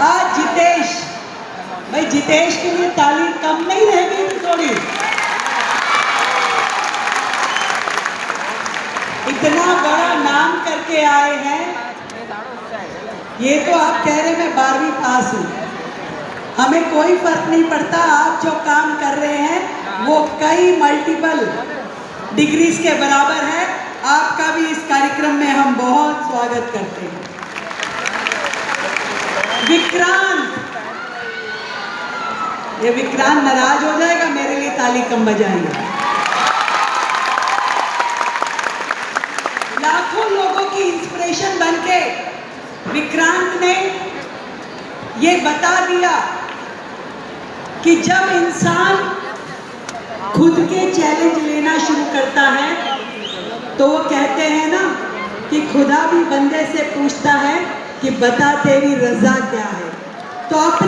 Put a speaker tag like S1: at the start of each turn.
S1: आज जितेश, भाई जितेश के लिए ताली कम नहीं रहेगी थोड़ी? इतना बड़ा नाम करके आए हैं। ये तो आप कह रहे मैं 12वीं पास हूँ, हमें कोई फर्क नहीं पड़ता। आप जो काम कर रहे हैं वो कई मल्टीपल डिग्रीज के बराबर है। आपका भी इस कार्यक्रम में हम बहुत स्वागत करते हैं। विक्रांत, ये विक्रांत नाराज हो जाएगा, मेरे लिए ताली कम बजाइए। लाखों लोगों की इंस्पिरेशन बनके विक्रांत ने ये बता दिया कि जब इंसान खुद के चैलेंज लेना शुरू करता है तो वो कहते हैं ना कि खुदा भी बंदे से पूछता है कि बता तेरी रजा क्या है। तो